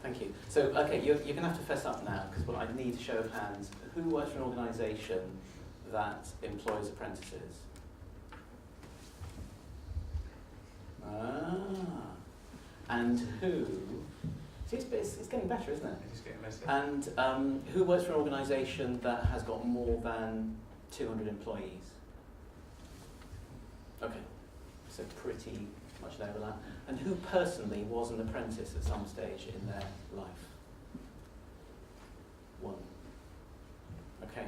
Thank you. So, okay, you're going to have to fess up now, because what I need a show of hands. Who works for an organisation that employs apprentices? And who... See, it's getting better, isn't it? It's getting better. And who works for an organisation that has got more than 200 employees? Okay, so pretty much an overlap. And who personally was an apprentice at some stage in their life? One. Okay,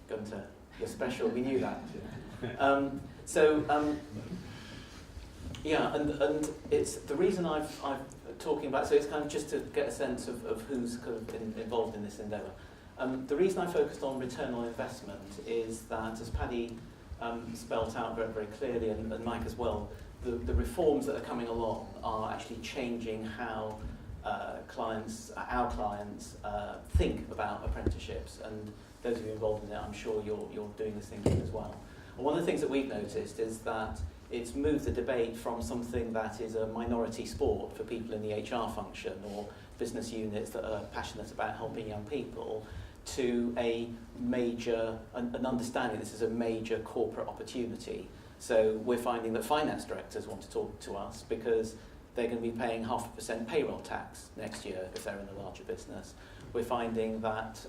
Gunter, you're special, we knew that. Yeah, and it's the reason I'm talking about, so it's kind of just to get a sense of who's kind of involved in this endeavour. The reason I focused on return on investment is that, as Paddy spelt out very, very clearly, and Mike as well, the reforms that are coming along are actually changing how our clients think about apprenticeships, and those of you involved in it, I'm sure you're doing this thinking as well. And one of the things that we've noticed is that it's moved the debate from something that is a minority sport for people in the HR function or business units that are passionate about helping young people to an understanding this is a major corporate opportunity. So we're finding that finance directors want to talk to us because they're going to be paying 0.5% payroll tax next year if they're in a larger business. We're finding that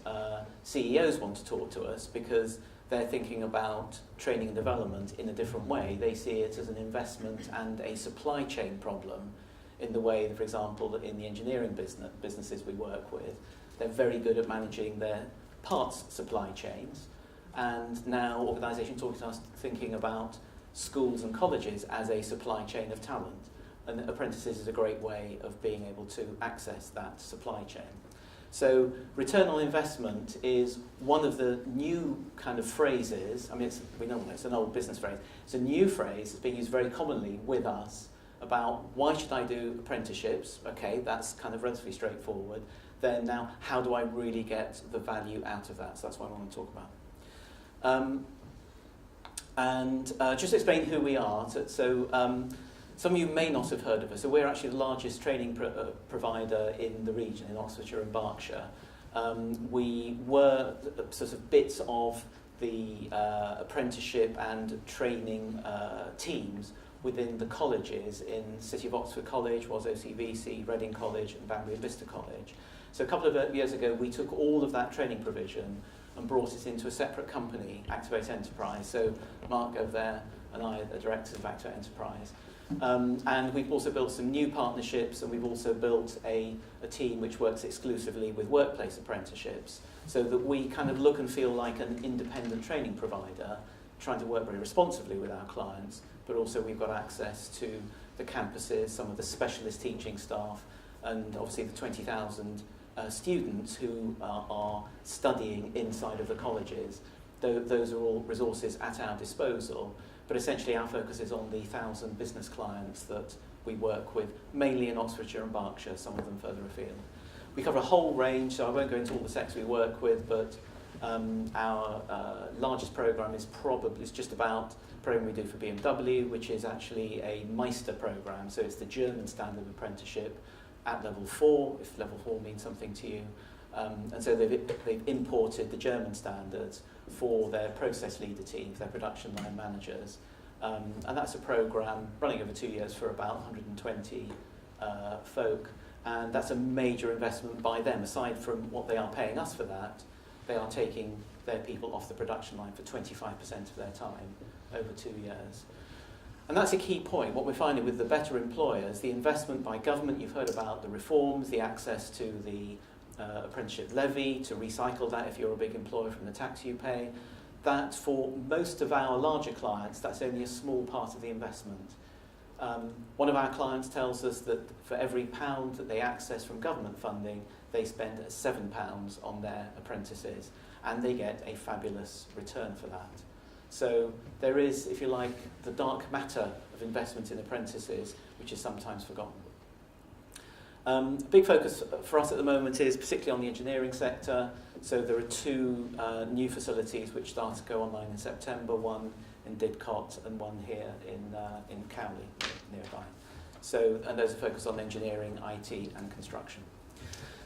CEOs want to talk to us because they're thinking about training and development in a different way. They see it as an investment and a supply chain problem in the way that, for example, in the engineering businesses we work with, they're very good at managing their parts supply chains. And now organisations talking to us thinking about schools and colleges as a supply chain of talent. And apprentices is a great way of being able to access that supply chain. So return on investment is one of the new kind of phrases. I mean, we know it's an old business phrase. It's a new phrase that's being used very commonly with us about why should I do apprenticeships? Okay, that's kind of relatively straightforward. Then now, how do I really get the value out of that? So that's what I want to talk about. Just to explain who we are. Some of you may not have heard of us. So we're actually the largest training provider in the region, in Oxfordshire and Berkshire. We were sort of bits of the apprenticeship and training teams within the colleges. In City of Oxford College was OCVC, Reading College and Banbury and Vista College. So a couple of years ago we took all of that training provision and brought it into a separate company, Activate Enterprise. So Mark over there and I are the directors of Activate Enterprise. And we've also built some new partnerships, and we've also built a team which works exclusively with workplace apprenticeships, so that we kind of look and feel like an independent training provider, trying to work very responsibly with our clients, but also we've got access to the campuses, some of the specialist teaching staff, and obviously the 20,000 students who are studying inside of the colleges. Those are all resources at our disposal. But essentially our focus is on the 1,000 business clients that we work with, mainly in Oxfordshire and Berkshire, some of them further afield. We cover a whole range, so I won't go into all the sectors we work with, but our largest programme is just about a programme we do for BMW, which is actually a Meister programme, so it's the German standard of apprenticeship at level 4, if level 4 means something to you. And so they've imported the German standards for their process leader teams, their production line managers. And that's a programme running over 2 years for about 120 folk. And that's a major investment by them. Aside from what they are paying us for that, they are taking their people off the production line for 25% of their time over 2 years. And that's a key point. What we're finding with the better employers, the investment by government, you've heard about the reforms, the access to the apprenticeship levy, to recycle that if you're a big employer from the tax you pay, that for most of our larger clients, that's only a small part of the investment. One of our clients tells us that for every £1 that they access from government funding, they spend £7 on their apprentices, and they get a fabulous return for that. So there is, if you like, the dark matter of investment in apprentices, which is sometimes forgotten. Big focus for us at the moment is particularly on the engineering sector. So there are 2 new facilities which start to go online in September, one in Didcot and one here in Cowley, nearby. And those are focused on engineering, IT and construction.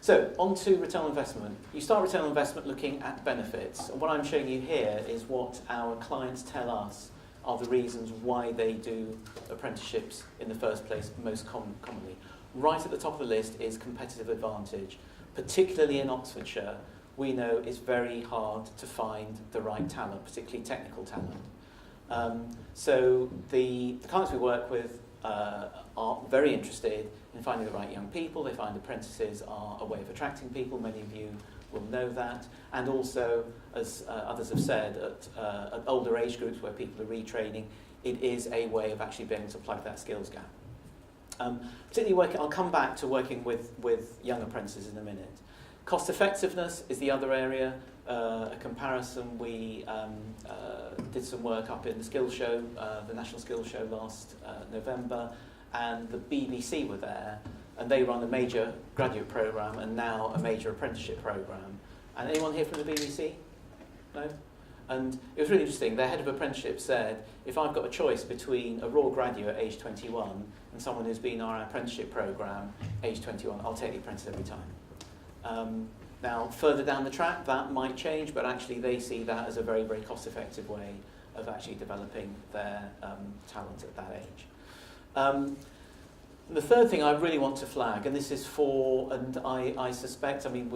So, on to return on investment. You start return on investment looking at benefits. And what I'm showing you here is what our clients tell us are the reasons why they do apprenticeships in the first place most commonly. Right at the top of the list is competitive advantage. Particularly in Oxfordshire, we know it's very hard to find the right talent, particularly technical talent. So the clients we work with are very interested in finding the right young people. They find apprentices are a way of attracting people. Many of you will know that. And also, as others have said, at older age groups where people are retraining, it is a way of actually being able to plug that skills gap. Particularly I'll come back to working with young apprentices in a minute. Cost effectiveness is the other area. A comparison, we did some work up in the skills show, the National Skills Show last November, and the BBC were there, and they run a major graduate programme and now a major apprenticeship programme. And anyone here from the BBC? No? And it was really interesting. Their head of apprenticeship said, if I've got a choice between a raw graduate aged 21 and someone who's been on our apprenticeship programme aged 21, I'll take the apprentice every time. Now, further down the track, that might change, but actually they see that as a very, very cost-effective way of actually developing their talent at that age. The third thing I really want to flag, and this is and I suspect, I mean,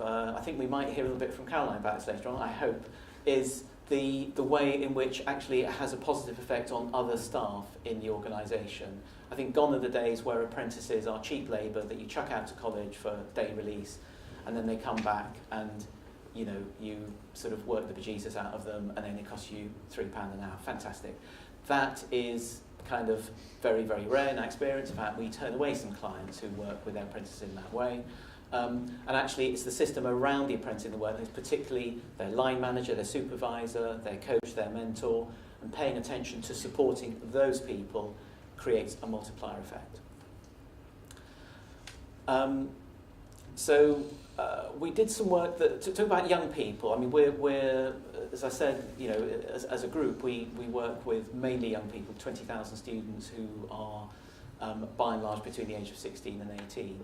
I think we might hear a little bit from Caroline about this later on, I hope, is the way in which actually it has a positive effect on other staff in the organisation. I think gone are the days where apprentices are cheap labour that you chuck out to college for day release, and then they come back and you sort of work the bejesus out of them, and then it costs you £3 an hour. Fantastic. That is kind of very, very rare in our experience. In fact, we turn away some clients who work with their apprentices in that way. And actually, it's the system around the apprentice in the workplace, particularly their line manager, their supervisor, their coach, their mentor, and paying attention to supporting those people creates a multiplier effect. We did some work to talk about young people. I mean, we're as I said, as a group, we work with mainly young people, 20,000 students who are by and large between the age of 16 and 18.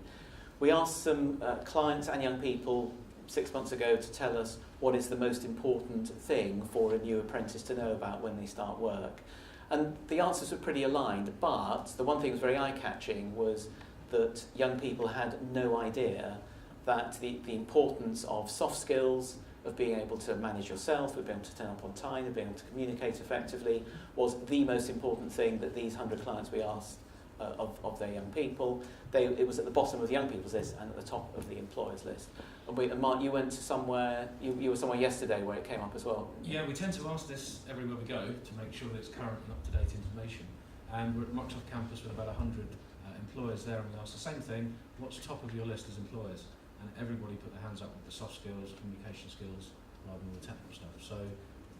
We asked some clients and young people 6 months ago to tell us what is the most important thing for a new apprentice to know about when they start work. And the answers were pretty aligned, but the one thing that was very eye-catching was that young people had no idea that the importance of soft skills, of being able to manage yourself, of being able to turn up on time, of being able to communicate effectively, was the most important thing that these 100 clients we asked of their young people. It was at the bottom of the young people's list and at the top of the employers' list. And Mark, you went to somewhere, you were somewhere yesterday where it came up as well. Yeah, we tend to ask this everywhere we go to make sure that it's current and up-to-date information. And we're at Microsoft campus with about 100 employers there, and we asked the same thing: what's top of your list as employers? And everybody put their hands up with the soft skills, communication skills, rather than the technical stuff. So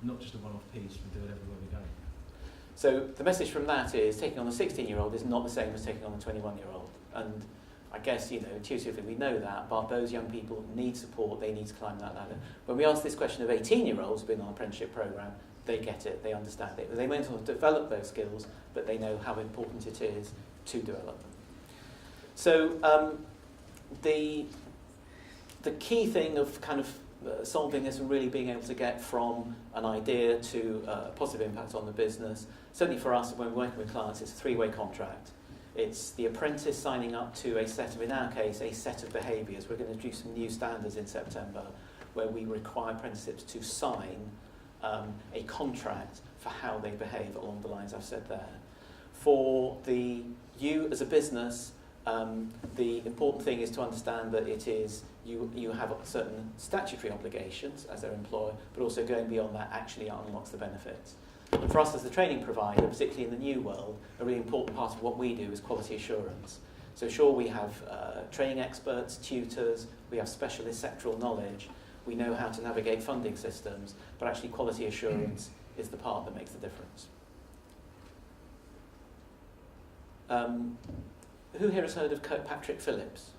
not just a one-off piece, we do it everywhere we go. So the message from that is taking on a 16-year-old is not the same as taking on a 21-year-old. And I guess, intuitively we know that, but those young people need support, they need to climb that ladder. When we ask this question of 18-year-olds who've been on an apprenticeship programme, they get it, they understand it. They may not develop those skills, but they know how important it is to develop them. So the key thing of kind of solving this and really being able to get from an idea to a positive impact on the business, certainly for us when we're working with clients, it's a three-way contract. It's the apprentice signing up to a set of, in our case, a set of behaviours. We're going to do some new standards in September where we require apprentices to sign a contract for how they behave along the lines I've said there. For you as a business, the important thing is to understand that it is you have certain statutory obligations as their employer, but also going beyond that actually unlocks the benefits. And for us as the training provider, particularly in the new world, a really important part of what we do is quality assurance. So sure, we have training experts, tutors, we have specialist sectoral knowledge, we know how to navigate funding systems, but actually quality assurance is the part that makes the difference. Who here has heard of Kirkpatrick Phillips?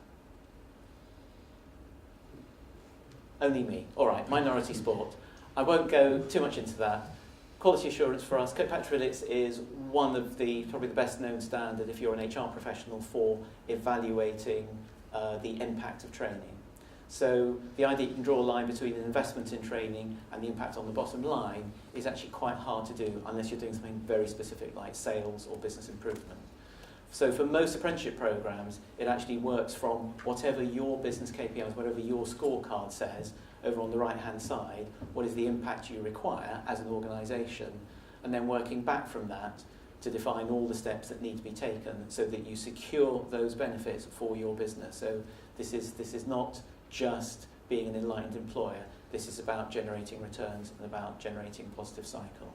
Only me. All right, minority sport. I won't go too much into that. quality assurance for us, Kirkpatrick is one of probably the best known standard if you're an HR professional for evaluating the impact of training. So the idea you can draw a line between an investment in training and the impact on the bottom line is actually quite hard to do unless you're doing something very specific like sales or business improvement. So for most apprenticeship programs, it actually works from whatever your business KPIs, whatever your scorecard says, over on the right-hand side, what is the impact you require as an organisation, and then working back from that to define all the steps that need to be taken so that you secure those benefits for your business. So this is not just being an enlightened employer. This is about generating returns and about generating a positive cycle.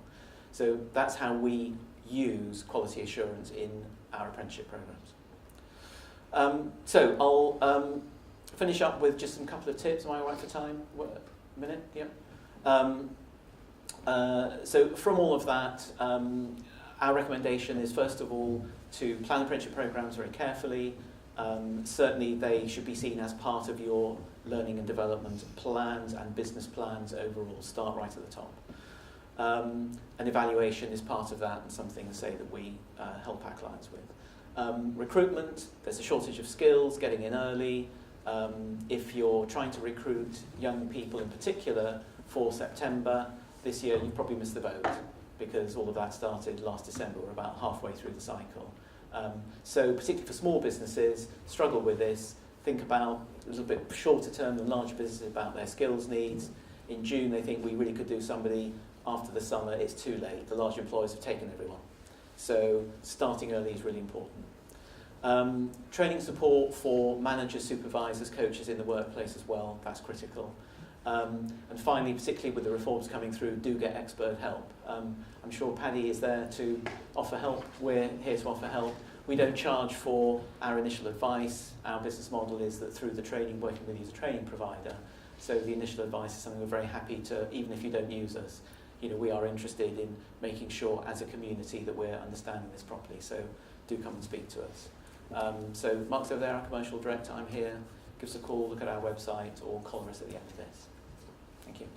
So that's how we use quality assurance in our apprenticeship programs. So I'll finish up with just a couple of tips. Am I all right for time? A minute? Yeah. So from all of that, our recommendation is first of all to plan apprenticeship programs very carefully. Certainly they should be seen as part of your learning and development plans and business plans overall. Start right at the top. An evaluation is part of that and something to say that we help our clients with. Recruitment, there's a shortage of skills, getting in early. If you're trying to recruit young people in particular for September this year, you probably missed the boat because all of that started last December. We're about halfway through the cycle. So particularly for small businesses, struggle with this. Think about a little bit shorter term than larger businesses about their skills needs. In June, they think we really could do somebody. After the summer, it's too late. The large employers have taken everyone. So starting early is really important. Training support for managers, supervisors, coaches in the workplace as well, that's critical. And finally, particularly with the reforms coming through, do get expert help. I'm sure Paddy is there to offer help. We're here to offer help. We don't charge for our initial advice. Our business model is that through the training, working with you as a training provider. So the initial advice is something we're very happy to, even if you don't use us, we are interested in making sure as a community that we're understanding this properly. So do come and speak to us. So Mark's over there, our commercial director. I'm here. Give us a call, look at our website, or collar us at the end of this. Thank you.